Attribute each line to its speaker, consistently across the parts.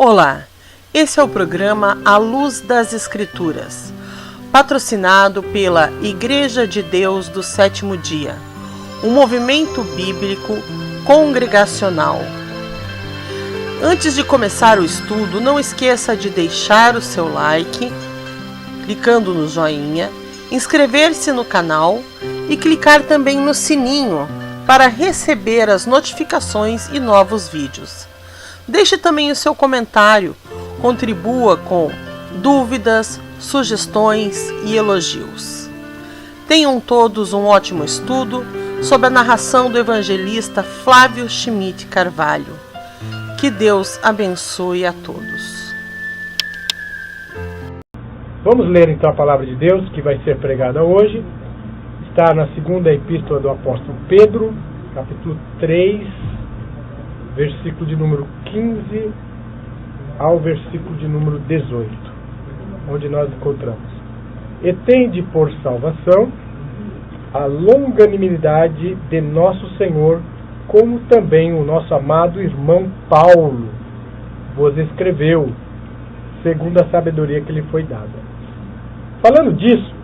Speaker 1: Olá, esse é o programa A Luz das Escrituras, patrocinado pela Igreja de Deus do Sétimo Dia, um movimento bíblico congregacional. Antes de começar o estudo, não esqueça de deixar o seu like, clicando no joinha, inscrever-se no canal e clicar também no sininho para receber as notificações e novos vídeos. Deixe também o seu comentário, contribua com dúvidas, sugestões e elogios. Tenham todos um ótimo estudo sob a narração do evangelista Flávio Schmidt Carvalho. Que Deus abençoe a todos.
Speaker 2: Vamos ler então a palavra de Deus que vai ser pregada hoje. Está na segunda epístola do apóstolo Pedro, capítulo 3, versículo de número 15 ao versículo de número 18, onde nós encontramos: E tende por salvação a longanimidade de nosso Senhor, como também o nosso amado irmão Paulo vos escreveu, segundo a sabedoria que lhe foi dada. Falando disso,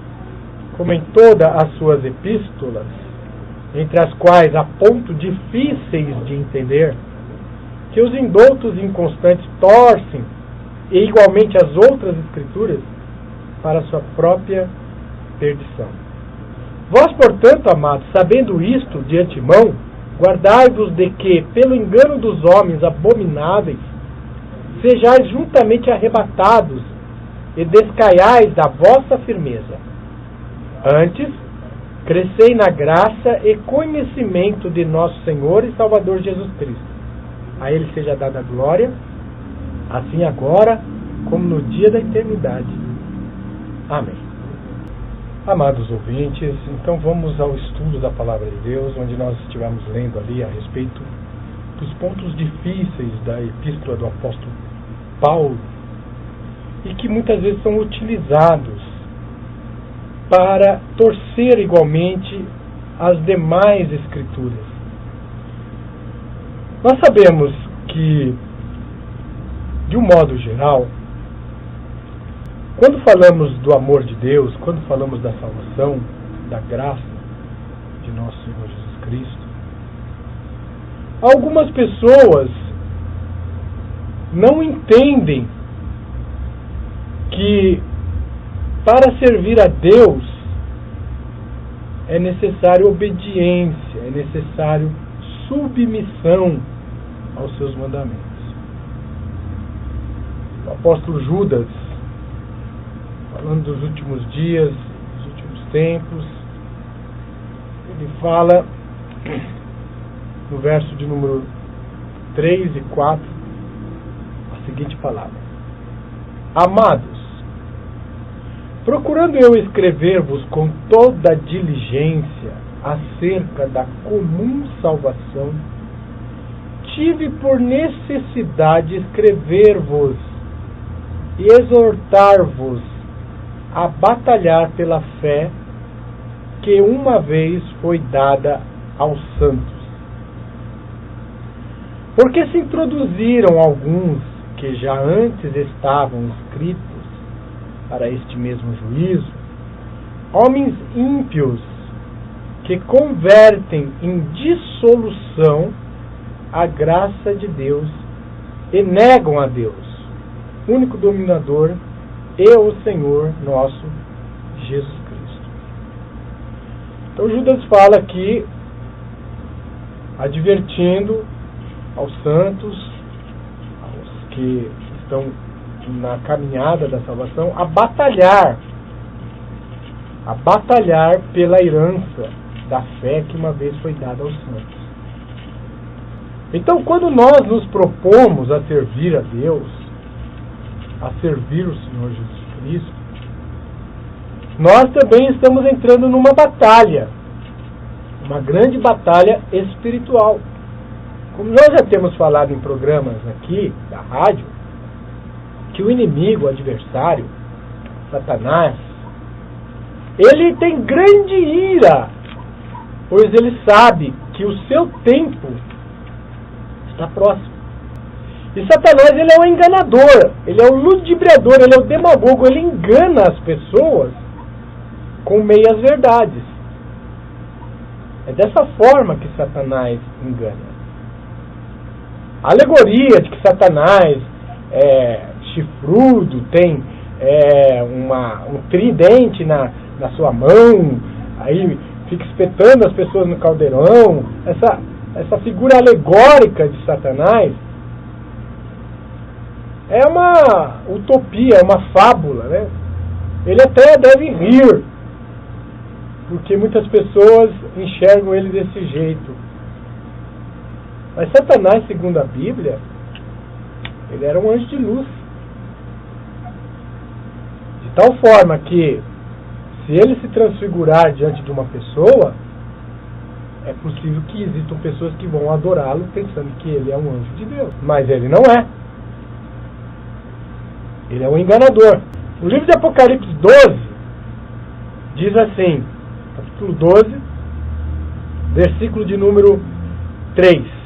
Speaker 2: como em todas as suas epístolas, entre as quais há pontos difíceis de entender, que os indoutos inconstantes torcem, e igualmente as outras escrituras, para a sua própria perdição. Vós, portanto, amados, sabendo isto de antemão, guardai-vos de que, pelo engano dos homens abomináveis, sejais juntamente arrebatados e descaiais da vossa firmeza. Antes, crescei na graça e conhecimento de nosso Senhor e Salvador Jesus Cristo. A Ele seja dada a glória, assim agora, como no dia da eternidade. Amém. Amados ouvintes, então vamos ao estudo da Palavra de Deus, onde nós estivemos lendo ali a respeito dos pontos difíceis da epístola do apóstolo Paulo, e que muitas vezes são utilizados para torcer igualmente as demais escrituras. Nós sabemos que, de um modo geral, quando falamos do amor de Deus, quando falamos da salvação, da graça de nosso Senhor Jesus Cristo, algumas pessoas não entendem que para servir a Deus é necessário obediência, é necessário submissão aos seus mandamentos. O apóstolo Judas, falando dos últimos dias, dos últimos tempos, ele fala no verso de número 3 e 4 a seguinte palavra: Amados, procurando eu escrever-vos com toda a diligência acerca da comum salvação, tive por necessidade escrever-vos e exortar-vos a batalhar pela fé que uma vez foi dada aos santos. Porque se introduziram alguns que já antes estavam escritos para este mesmo juízo, homens ímpios que convertem em dissolução a graça de Deus e negam a Deus, único dominador, e o Senhor nosso Jesus Cristo. Então Judas fala aqui, advertindo aos santos, aos que estão na caminhada da salvação, a batalhar pela herança da fé que uma vez foi dada aos santos. Então, quando nós nos propomos a servir a Deus, a servir o Senhor Jesus Cristo, nós também estamos entrando numa batalha, uma grande batalha espiritual. Como nós já temos falado em programas aqui da rádio, que o inimigo, o adversário, Satanás, ele tem grande ira, pois ele sabe que o seu tempo está próximo. E Satanás, ele é o enganador, ele é o ludibriador, ele é o demagogo, ele engana as pessoas com meias verdades. É dessa forma que Satanás engana. A alegoria de que Satanás é chifrudo, tem um tridente na sua mão, aí fica espetando as pessoas no caldeirão, essa figura alegórica de Satanás é uma utopia, é uma fábula, né? Ele até deve rir, porque muitas pessoas enxergam ele desse jeito. Mas Satanás, segundo a Bíblia, ele era um anjo de luz. De tal forma que, se ele se transfigurar diante de uma pessoa, é possível que existam pessoas que vão adorá-lo pensando que ele é um anjo de Deus. Mas ele não é. Ele é um enganador. O livro de Apocalipse 12 diz assim, capítulo 12, versículo de número 3.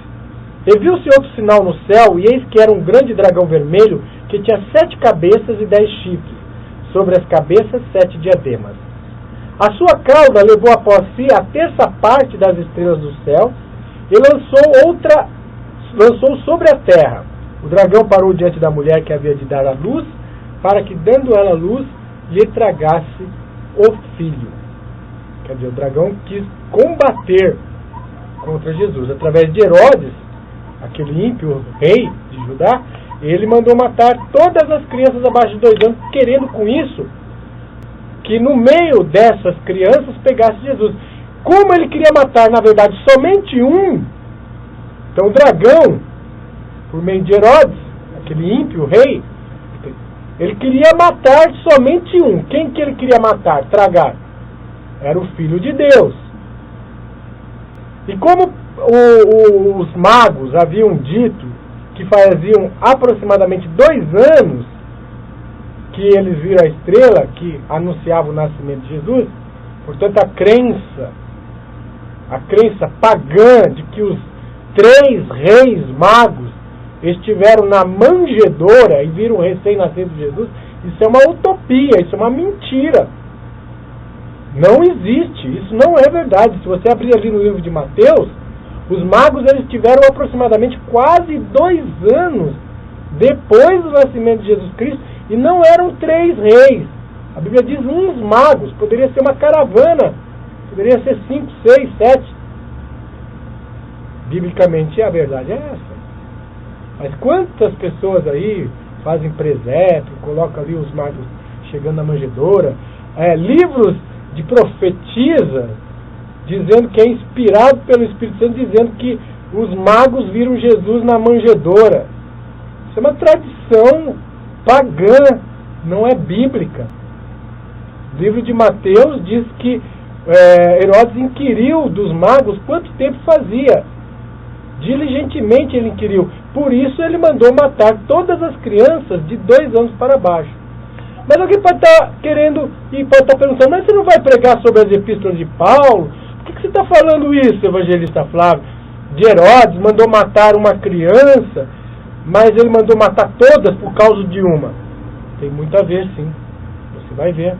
Speaker 2: E viu-se outro sinal no céu, e eis que era um grande dragão vermelho, que tinha 7 cabeças e 10 chifres, sobre as cabeças 7 diademas. A sua cauda levou após si a terça parte das estrelas do céu, e lançou sobre a terra. O dragão parou diante da mulher que havia de dar a luz, para que, dando ela a luz, lhe tragasse o filho. Quer dizer, o dragão quis combater contra Jesus. Através de Herodes, aquele ímpio rei de Judá, ele mandou matar todas as crianças abaixo de 2 anos, querendo com isso que no meio dessas crianças pegasse Jesus. Como ele queria matar, na verdade, somente um, então o dragão, por meio de Herodes, aquele ímpio rei, ele queria matar somente um. Quem que ele queria matar, tragar? Era o Filho de Deus. E como os magos haviam dito que faziam aproximadamente 2 anos que eles viram a estrela que anunciava o nascimento de Jesus, portanto a crença pagã de que os 3 reis magos estiveram na manjedoura e viram o recém-nascido de Jesus, isso é uma utopia, isso é uma mentira. Não existe, isso não é verdade. Se você abrir ali no livro de Mateus, os magos eles tiveram aproximadamente quase 2 anos depois do nascimento de Jesus Cristo, e não eram 3 reis. A Bíblia diz uns magos, poderia ser uma caravana, poderia ser 5, 6, 7. Biblicamente a verdade é essa. Mas quantas pessoas aí fazem presépio, colocam ali os magos chegando na manjedoura, livros de profetisa dizendo que é inspirado pelo Espírito Santo, dizendo que os magos viram Jesus na manjedoura. Isso é uma tradição pagã, não é bíblica. O livro de Mateus diz que Herodes inquiriu dos magos quanto tempo fazia. Diligentemente ele inquiriu. Por isso ele mandou matar todas as crianças de 2 anos para baixo. Mas alguém pode estar querendo e pode estar perguntando, mas você não vai pregar sobre as epístolas de Paulo? Por que você está falando isso, evangelista Flávio? De Herodes mandou matar uma criança, mas ele mandou matar todas por causa de uma. Tem muito a ver, sim. Você vai ver.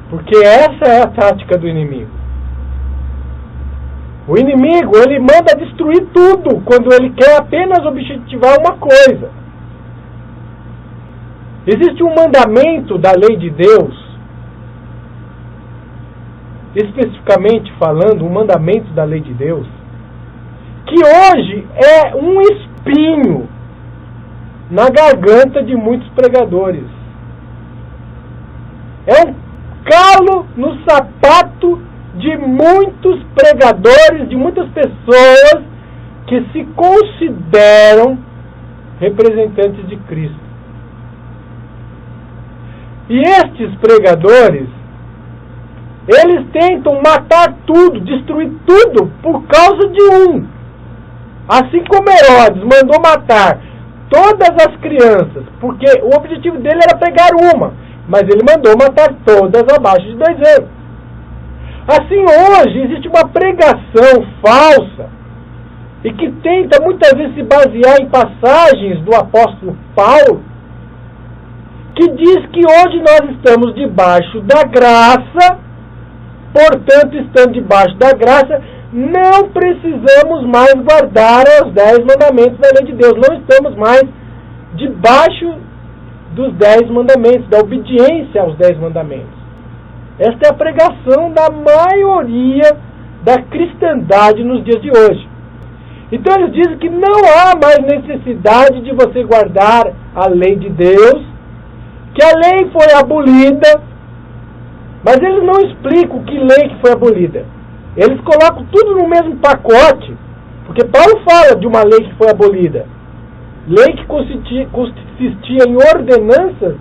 Speaker 2: Porque essa é a tática do inimigo. O inimigo, ele manda destruir tudo quando ele quer apenas objetivar uma coisa. Existe um mandamento da lei de Deus, especificamente falando, um mandamento da lei de Deus, que hoje é um espinho na garganta de muitos pregadores. É um calo no sapato de muitos pregadores, de muitas pessoas que se consideram representantes de Cristo. E estes pregadores, eles tentam matar tudo, destruir tudo por causa de um. Assim como Herodes mandou matar todas as crianças, porque o objetivo dele era pegar uma, mas ele mandou matar todas abaixo de 2 anos. Assim hoje existe uma pregação falsa e que tenta muitas vezes se basear em passagens do apóstolo Paulo, que diz que hoje nós estamos debaixo da graça, portanto, estando debaixo da graça, não precisamos mais guardar os 10 mandamentos da lei de Deus, não estamos mais debaixo dos 10 mandamentos, da obediência aos 10 mandamentos. Esta é a pregação da maioria da cristandade nos dias de hoje. Então eles dizem que não há mais necessidade de você guardar a lei de Deus, que a lei foi abolida, mas eles não explicam que lei que foi abolida. Eles colocam tudo no mesmo pacote, porque Paulo fala de uma lei que foi abolida. Lei que consistia em ordenanças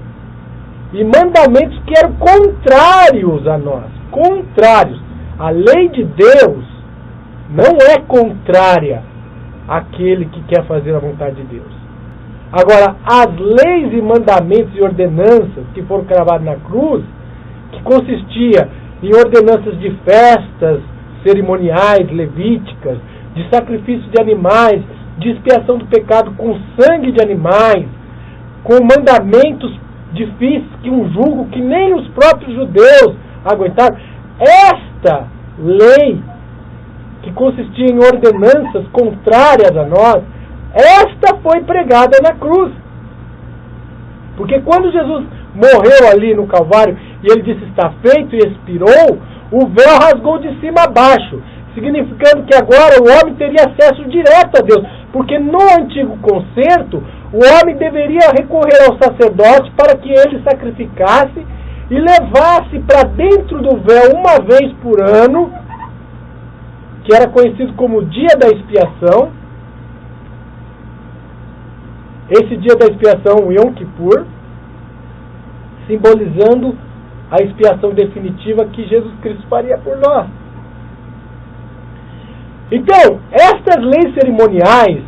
Speaker 2: e mandamentos que eram contrários a nós. Contrários. A lei de Deus não é contrária àquele que quer fazer a vontade de Deus. Agora, as leis e mandamentos e ordenanças que foram cravados na cruz, que consistia em ordenanças de festas cerimoniais, levíticas, de sacrifício de animais, de expiação do pecado com sangue de animais, com mandamentos difíceis que um jugo que nem os próprios judeus aguentaram. Esta lei, que consistia em ordenanças contrárias a nós, esta foi pregada na cruz. Porque quando Jesus morreu ali no Calvário e ele disse está feito e expirou, o véu rasgou de cima a baixo, significando que agora o homem teria acesso direto a Deus, porque no antigo concerto o homem deveria recorrer ao sacerdote para que ele sacrificasse e levasse para dentro do véu uma vez por ano, que era conhecido como dia da expiação. Esse dia da expiação, o Yom Kippur, simbolizando a expiação definitiva que Jesus Cristo faria por nós. Então, estas leis cerimoniais,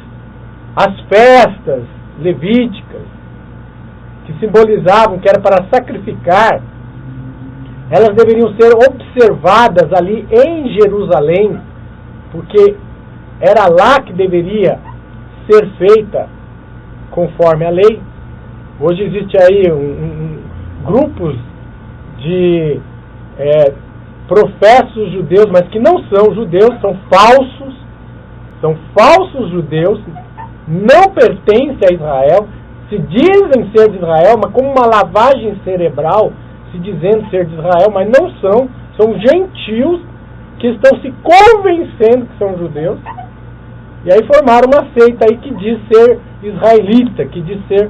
Speaker 2: as festas levíticas, que simbolizavam que era para sacrificar, elas deveriam ser observadas ali em Jerusalém, porque era lá que deveria ser feita conforme a lei. Hoje existe aí grupos de professos judeus, mas que não são judeus, são falsos judeus, não pertencem a Israel, se dizem ser de Israel, mas como uma lavagem cerebral, se dizendo ser de Israel, mas não são gentios que estão se convencendo que são judeus, e aí formaram uma seita aí que diz ser israelita, que diz ser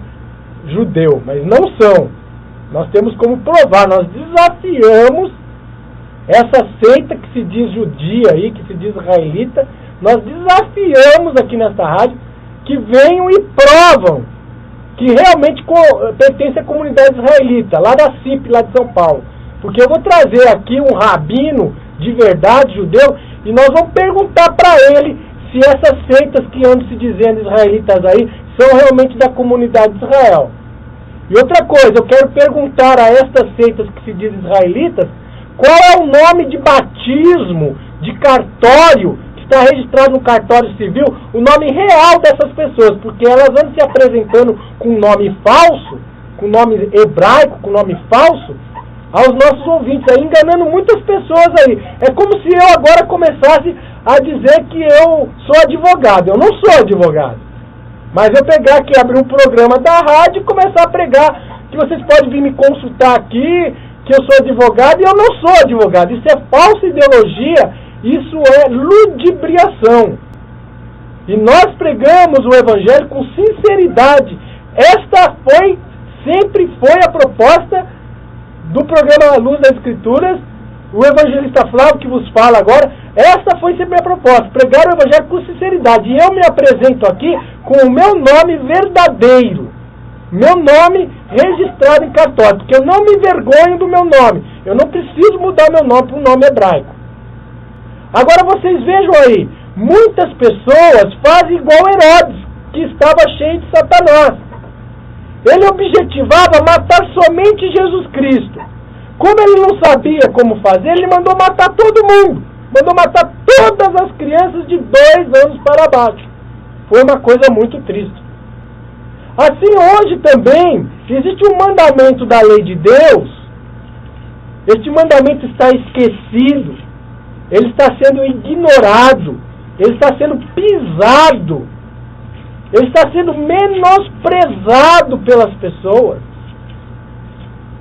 Speaker 2: judeu, mas não são. Nós temos como provar, nós desafiamos essa seita que se diz judia aí, que se diz israelita, nós desafiamos aqui nesta rádio que venham e provam que realmente pertence à comunidade israelita, lá da CIP, lá de São Paulo. Porque eu vou trazer aqui um rabino de verdade, judeu, e nós vamos perguntar para ele se essas seitas que andam se dizendo israelitas aí são realmente da comunidade de Israel. E outra coisa, eu quero perguntar a estas seitas que se dizem israelitas, qual é o nome de batismo, de cartório, que está registrado no cartório civil, o nome real dessas pessoas, porque elas andam se apresentando com um nome falso, com nome hebraico, com nome falso, aos nossos ouvintes, aí, enganando muitas pessoas aí. É como se eu agora começasse a dizer que eu sou advogado. Eu não sou advogado. Mas eu pegar aqui, abrir um programa da rádio e começar a pregar que vocês podem vir me consultar aqui, que eu sou advogado, e eu não sou advogado. Isso é falsa ideologia, isso é ludibriação. E nós pregamos o Evangelho com sinceridade. Esta sempre foi a proposta do programa Luz das Escrituras, o evangelista Flávio que vos fala agora, essa foi sempre a proposta, pregar o Evangelho com sinceridade. E eu me apresento aqui com o meu nome verdadeiro, meu nome registrado em cartório, porque eu não me envergonho do meu nome, eu não preciso mudar meu nome para um nome hebraico. Agora vocês vejam aí, muitas pessoas fazem igual Herodes, que estava cheio de Satanás. Ele objetivava matar somente Jesus Cristo. Como ele não sabia como fazer, ele mandou matar todo mundo. mandou matar todas as crianças de 2 anos para baixo. Foi uma coisa muito triste. Assim, hoje também, existe um mandamento da lei de Deus. Este mandamento está esquecido. Ele está sendo ignorado. Ele está sendo pisado. Ele está sendo menosprezado pelas pessoas.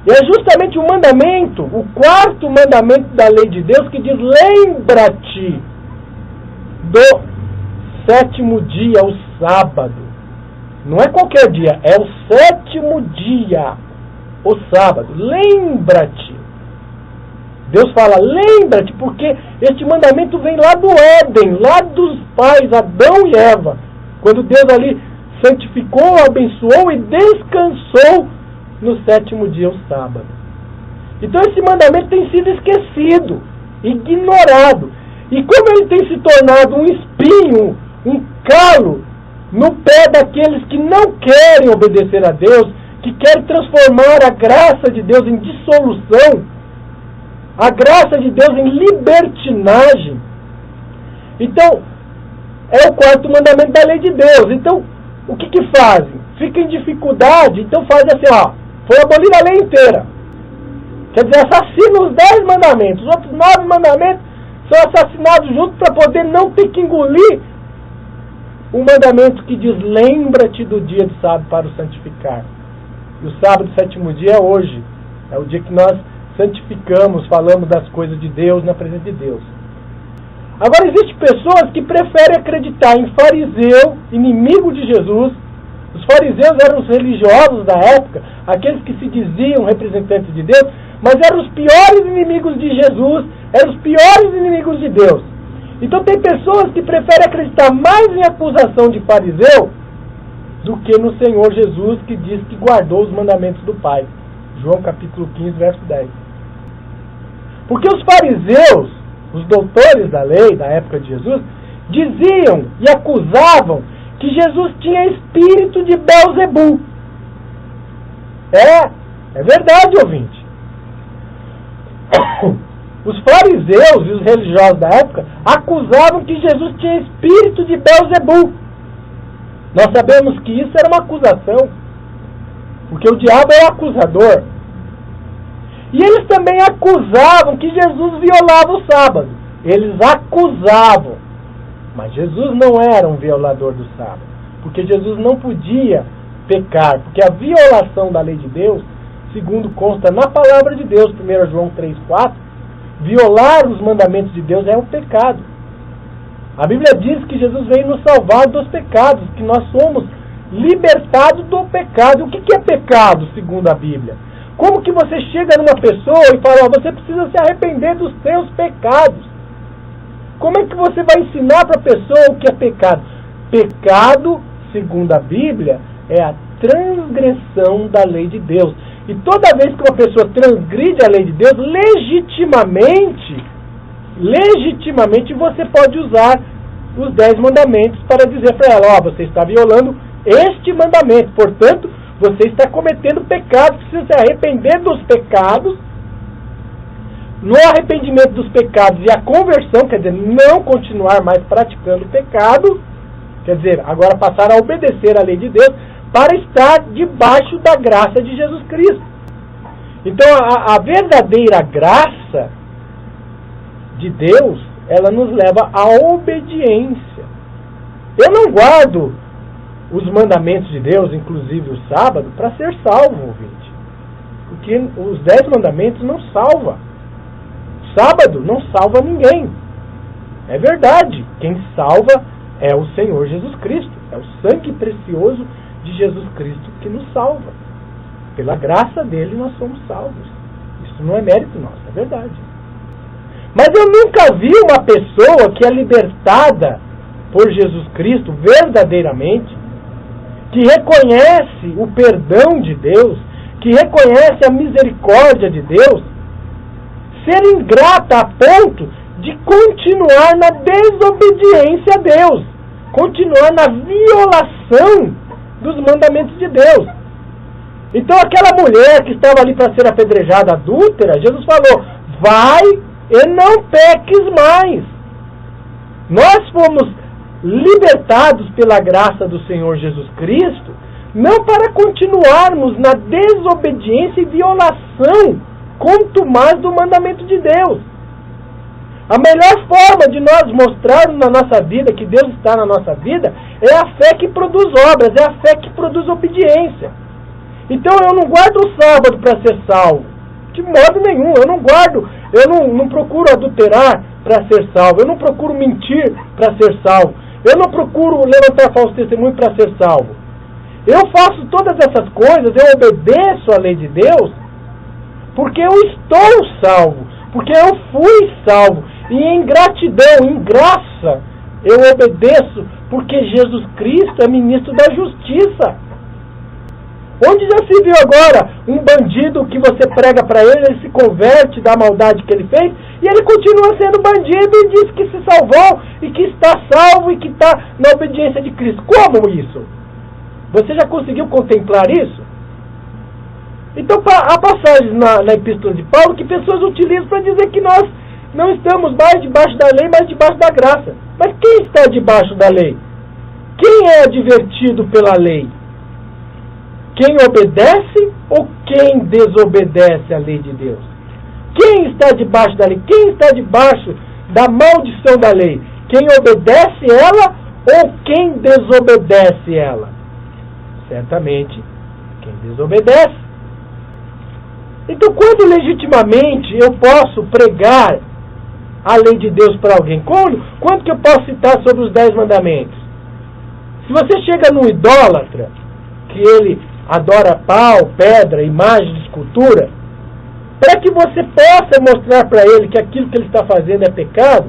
Speaker 2: E é justamente o mandamento, o 4º mandamento da lei de Deus, que diz: lembra-te do 7º dia, o sábado. Não é qualquer dia, é o 7º dia, o sábado. Lembra-te. Deus fala, lembra-te, porque este mandamento vem lá do Éden, lá dos pais, Adão e Eva. Quando Deus ali santificou, abençoou e descansou no 7º dia, o sábado. Então esse mandamento tem sido esquecido, ignorado. E como ele tem se tornado um espinho, um calo no pé daqueles que não querem obedecer a Deus, que querem transformar a graça de Deus em dissolução, a graça de Deus em libertinagem. Então, é o 4º mandamento da lei de Deus. Então, o que fazem? Fica em dificuldade, então faz assim, ó, foi abolida a lei inteira. Quer dizer, assassina os 10 mandamentos. Os outros 9 mandamentos são assassinados juntos para poder não ter que engolir o mandamento que diz, lembra-te do dia do sábado para o santificar. E o sábado, 7º dia, é hoje. É o dia que nós santificamos, falamos das coisas de Deus na presença de Deus. Agora, existem pessoas que preferem acreditar em fariseu, inimigo de Jesus. Os fariseus eram os religiosos da época, aqueles que se diziam representantes de Deus, mas eram os piores inimigos de Jesus, eram os piores inimigos de Deus. Então tem pessoas que preferem acreditar mais em acusação de fariseu do que no Senhor Jesus, que diz que guardou os mandamentos do Pai. João capítulo 15, verso 10. Porque os fariseus, os doutores da lei da época de Jesus, diziam e acusavam que Jesus tinha espírito de Belzebu. É verdade, ouvinte. Os fariseus e os religiosos da época acusavam que Jesus tinha espírito de Belzebu. Nós sabemos que isso era uma acusação, porque o diabo é o acusador. E eles também acusavam que Jesus violava o sábado. Eles acusavam. Mas Jesus não era um violador do sábado, porque Jesus não podia pecar, porque a violação da lei de Deus, segundo consta na palavra de Deus, 1 João 3,4, violar os mandamentos de Deus é um pecado. A Bíblia diz que Jesus veio nos salvar dos pecados, que nós somos libertados do pecado. O que é pecado, segundo a Bíblia? Como que você chega numa pessoa e fala, você precisa se arrepender dos seus pecados? Como é que você vai ensinar para a pessoa o que é pecado? Pecado, segundo a Bíblia, é a transgressão da lei de Deus. E toda vez que uma pessoa transgride a lei de Deus, legitimamente você pode usar os 10 mandamentos para dizer para ela, você está violando este mandamento, portanto, você está cometendo pecado, precisa se arrepender dos pecados. No arrependimento dos pecados e a conversão, quer dizer, não continuar mais praticando o pecado, quer dizer, agora passar a obedecer à lei de Deus, para estar debaixo da graça de Jesus Cristo. Então, a verdadeira graça de Deus, ela nos leva à obediência. Eu não guardo os mandamentos de Deus, inclusive o sábado, para ser salvo, ouvinte. Porque os 10 mandamentos não salvam. Sábado não salva ninguém. É verdade. Quem salva é o Senhor Jesus Cristo. É o sangue precioso de Jesus Cristo que nos salva. Pela graça dele nós somos salvos. Isso não é mérito nosso, é verdade. Mas eu nunca vi uma pessoa que é libertada por Jesus Cristo verdadeiramente, que reconhece o perdão de Deus, que reconhece a misericórdia de Deus, ser ingrata a ponto de continuar na desobediência a Deus, continuar na violação dos mandamentos de Deus. Então aquela mulher que estava ali para ser apedrejada adúltera, Jesus falou, vai e não peques mais. Nós fomos libertados pela graça do Senhor Jesus Cristo, não para continuarmos na desobediência e violação, quanto mais do mandamento de Deus. A melhor forma de nós mostrarmos na nossa vida que Deus está na nossa vida é a fé que produz obras, é a fé que produz obediência. Então eu não guardo o sábado para ser salvo, de modo nenhum. Eu não procuro adulterar para ser salvo, eu não procuro mentir para ser salvo, eu não procuro levantar falso testemunho para ser salvo. Eu faço todas essas coisas, eu obedeço a lei de Deus, porque eu estou salvo, porque eu fui salvo, e em gratidão, em graça, eu obedeço, porque Jesus Cristo é ministro da justiça. Onde já se viu agora um bandido que você prega para ele, ele se converte da maldade que ele fez, e ele continua sendo bandido e diz que se salvou, e que está salvo, e que está na obediência de Cristo. Como isso? Você já conseguiu contemplar isso? Então há passagens na Epístola de Paulo que pessoas utilizam para dizer que nós não estamos mais debaixo da lei, mas debaixo da graça. Mas quem está debaixo da lei? Quem é advertido pela lei? Quem obedece ou quem desobedece à lei de Deus? Quem está debaixo da lei? Quem está debaixo da maldição da lei? Quem obedece ela ou quem desobedece ela? Certamente, quem desobedece. Então, quando legitimamente eu posso pregar a lei de Deus para alguém? Quando que eu posso citar sobre os 10 mandamentos? Se você chega num idólatra, que ele adora pau, pedra, imagem de escultura, para que você possa mostrar para ele que aquilo que ele está fazendo é pecado,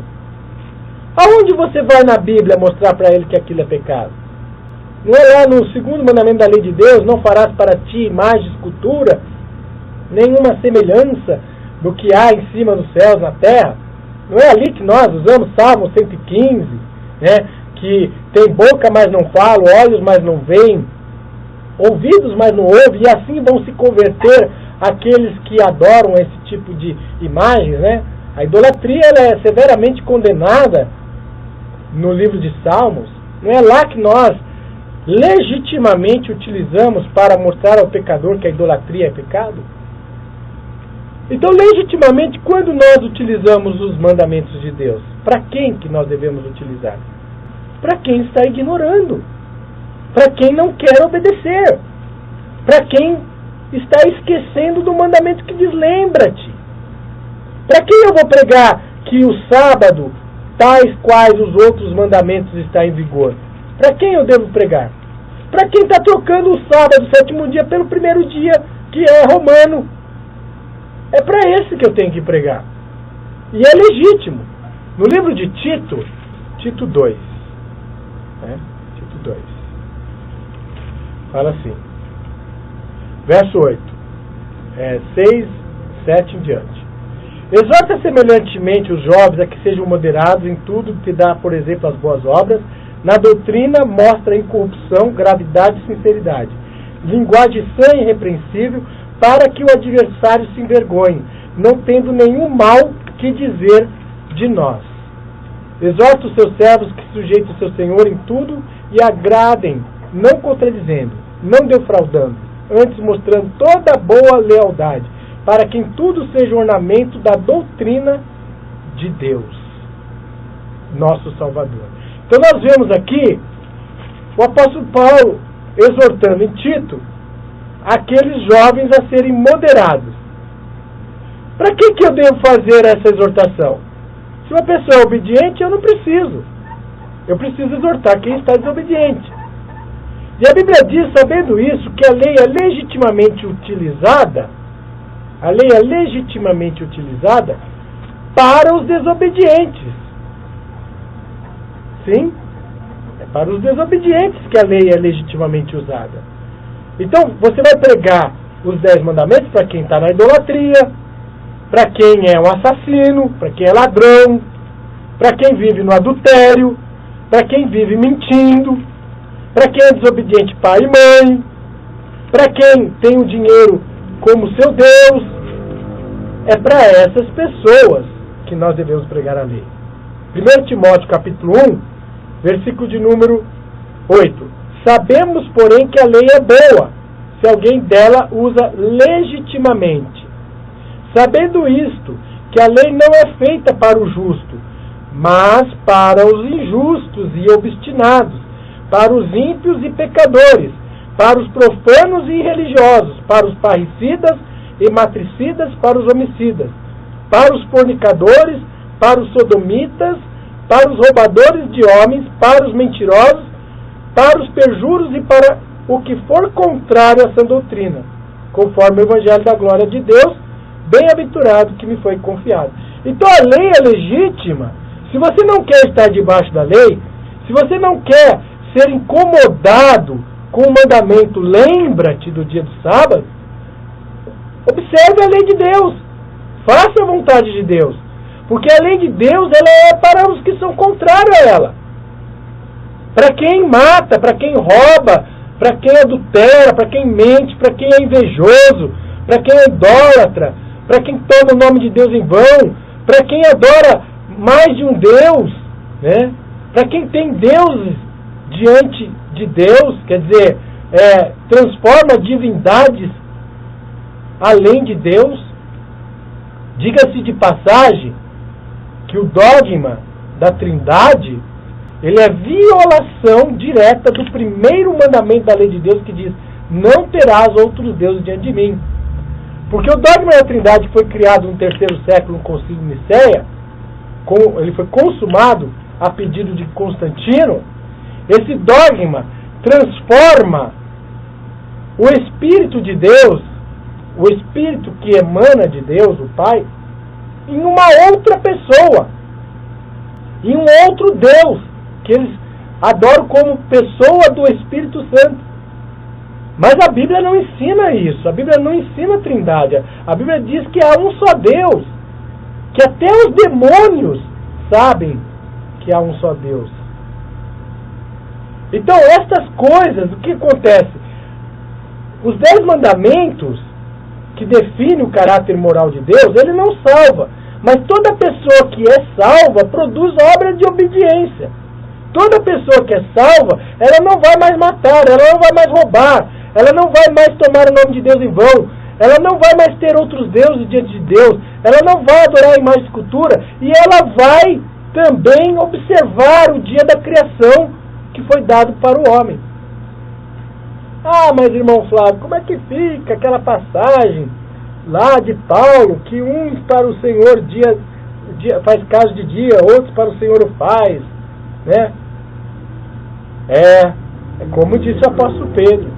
Speaker 2: aonde você vai na Bíblia mostrar para ele que aquilo é pecado? Não é lá no 2º mandamento da lei de Deus, não farás para ti imagem de escultura, nenhuma semelhança do que há em cima dos céus, na terra? Não é ali que nós usamos Salmo 115, né, que tem boca, mas não fala, olhos, mas não veem, ouvidos, mas não ouvem, e assim vão se converter aqueles que adoram esse tipo de imagens, né? A idolatria ela é severamente condenada no livro de Salmos. Não é lá que nós legitimamente utilizamos para mostrar ao pecador que a idolatria é pecado? Então, legitimamente, quando nós utilizamos os mandamentos de Deus, para quem que nós devemos utilizar? Para quem está ignorando, para quem não quer obedecer, para quem está esquecendo do mandamento que diz lembra-te. Para quem eu vou pregar que o sábado, tais quais os outros mandamentos, está em vigor? Para quem eu devo pregar? Para quem está trocando o sábado, o 7º dia, pelo 1º dia, que é romano. É para esse que eu tenho que pregar. E é legítimo. No livro de Tito 2, né? Tito 2, fala assim, verso 8, 6, 7 em diante. Exorta semelhantemente os jovens a que sejam moderados em tudo que dá, por exemplo, as boas obras. Na doutrina mostra incorrupção, gravidade e sinceridade. Linguagem sã e irrepreensível, para que o adversário se envergonhe, não tendo nenhum mal que dizer de nós. Exorta os seus servos que sujeitem o seu Senhor em tudo e agradem, não contradizendo, não defraudando, antes mostrando toda boa lealdade, para que em tudo seja ornamento da doutrina de Deus, nosso Salvador. Então nós vemos aqui o apóstolo Paulo exortando em Tito aqueles jovens a serem moderados. Para que eu devo fazer essa exortação? Se uma pessoa é obediente, eu não preciso. Eu preciso exortar quem está desobediente. E a Bíblia diz, sabendo isso, que a lei é legitimamente utilizada, para os desobedientes. Sim, é para os desobedientes que a lei é legitimamente usada. Então, você vai pregar os 10 mandamentos para quem está na idolatria, para quem é um assassino, para quem é ladrão, para quem vive no adultério, para quem vive mentindo, para quem é desobediente pai e mãe, para quem tem o dinheiro como seu Deus. É para essas pessoas que nós devemos pregar a lei. 1 Timóteo capítulo 1, versículo de número 8. Sabemos, porém, que a lei é boa, se alguém dela usa legitimamente. Sabendo isto, que a lei não é feita para o justo, mas para os injustos e obstinados, para os ímpios e pecadores, para os profanos e irreligiosos, para os parricidas e matricidas, para os homicidas, para os fornicadores, para os sodomitas, para os roubadores de homens, para os mentirosos, para os perjuros e para o que for contrário à sã doutrina, conforme o Evangelho da glória de Deus, bem-aventurado que me foi confiado. Então a lei é legítima. Se você não quer estar debaixo da lei, se você não quer ser incomodado com o mandamento, lembra-te do dia do sábado, observe a lei de Deus, faça a vontade de Deus, porque a lei de Deus ela é para os que são contrários a ela, para quem mata, para quem rouba, para quem adultera, para quem mente, para quem é invejoso, para quem é idólatra, para quem toma o nome de Deus em vão, para quem adora mais de um Deus, né? Para quem tem deuses diante de Deus, quer dizer, transforma divindades além de Deus. Diga-se de passagem que o dogma da Trindade ele é violação direta do primeiro mandamento da lei de Deus, que diz: não terás outros deuses diante de mim. Porque o dogma da Trindade foi criado no 3º século, no Concílio de Nicéia, ele foi consumado a pedido de Constantino. Esse dogma transforma o Espírito de Deus, o Espírito que emana de Deus, o Pai, em uma outra pessoa, em um outro Deus, que eles adoram como pessoa do Espírito Santo. Mas a Bíblia não ensina isso, a Bíblia não ensina a Trindade. A Bíblia diz que há um só Deus, que até os demônios sabem que há um só Deus. Então, estas coisas, o que acontece? Os 10 mandamentos, que definem o caráter moral de Deus, ele não salva. Mas toda pessoa que é salva produz obra de obediência. Toda pessoa que é salva, ela não vai mais matar, ela não vai mais roubar, ela não vai mais tomar o nome de Deus em vão, ela não vai mais ter outros deuses diante de Deus, ela não vai adorar a imagem de escultura, e ela vai também observar o dia da criação que foi dado para o homem. Ah, mas irmão Flávio, como é que fica aquela passagem lá de Paulo, que uns para o Senhor faz caso de dia, outros para o Senhor o faz, né? É como disse o apóstolo Pedro,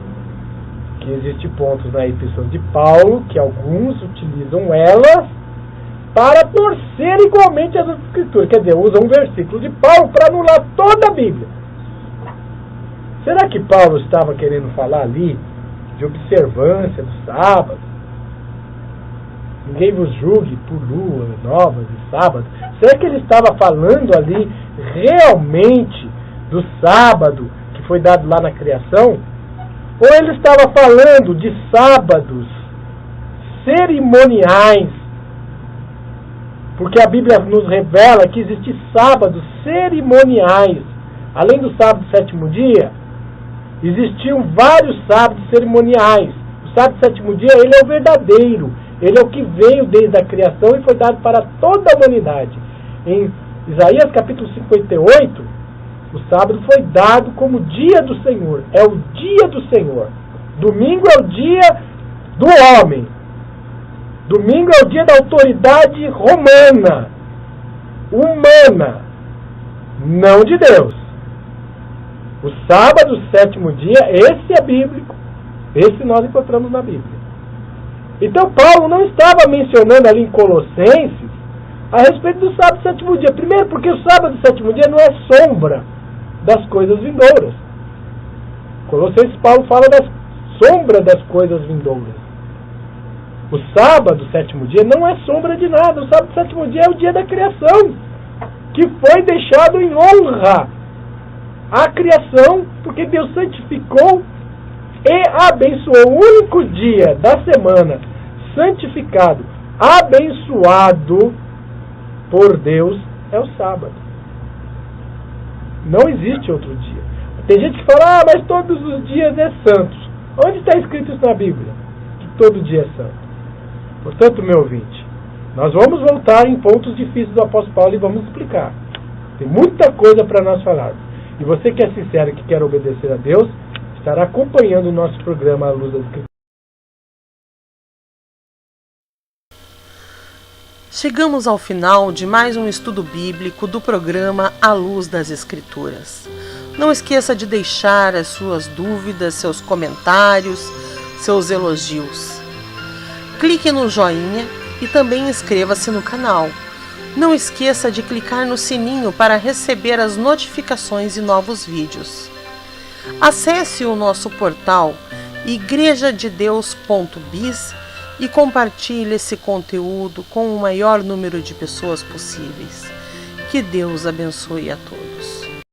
Speaker 2: que existem pontos na epístola de Paulo, que alguns utilizam elas para torcer igualmente as escrituras, quer dizer, usam um versículo de Paulo para anular toda a Bíblia. Será que Paulo estava querendo falar ali de observância do sábado? Ninguém vos julgue por luas novas e sábados. Será que ele estava falando ali realmente do sábado que foi dado lá na criação? Ou ele estava falando de sábados cerimoniais? Porque a Bíblia nos revela que existem sábados cerimoniais. Além do sábado do 7º dia, existiam vários sábados cerimoniais. O sábado do 7º dia, ele é o verdadeiro. Ele é o que veio desde a criação e foi dado para toda a humanidade. Em Isaías capítulo 58, o sábado foi dado como dia do Senhor. É o dia do Senhor. Domingo é o dia do homem. Domingo é o dia da autoridade romana, humana, não de Deus. O sábado, o 7º dia, esse é bíblico. Esse nós encontramos na Bíblia. Então Paulo não estava mencionando ali em Colossenses a respeito do sábado do 7º dia. Primeiro porque o sábado do 7º dia não é sombra das coisas vindouras. Colossenses, Paulo fala das sombras das coisas vindouras. O sábado, 7º dia, não é sombra de nada. O sábado, 7º dia, é o dia da criação, que foi deixado em honra à criação, porque Deus santificou e abençoou. O único dia da semana santificado, abençoado por Deus é o sábado. Não existe outro dia. Tem gente que fala, mas todos os dias é santos. Onde está escrito isso na Bíblia? Que todo dia é santo. Portanto, meu ouvinte, nós vamos voltar em pontos difíceis do apóstolo Paulo e vamos explicar. Tem muita coisa para nós falar. E você que é sincero e que quer obedecer a Deus, estará acompanhando o nosso programa à luz das Escrituras.
Speaker 1: Chegamos ao final de mais um estudo bíblico do programa À Luz das Escrituras. Não esqueça de deixar as suas dúvidas, seus comentários, seus elogios. Clique no joinha e também inscreva-se no canal. Não esqueça de clicar no sininho para receber as notificações de novos vídeos. Acesse o nosso portal igrejadedeus.biz e compartilhe esse conteúdo com o maior número de pessoas possíveis. Que Deus abençoe a todos.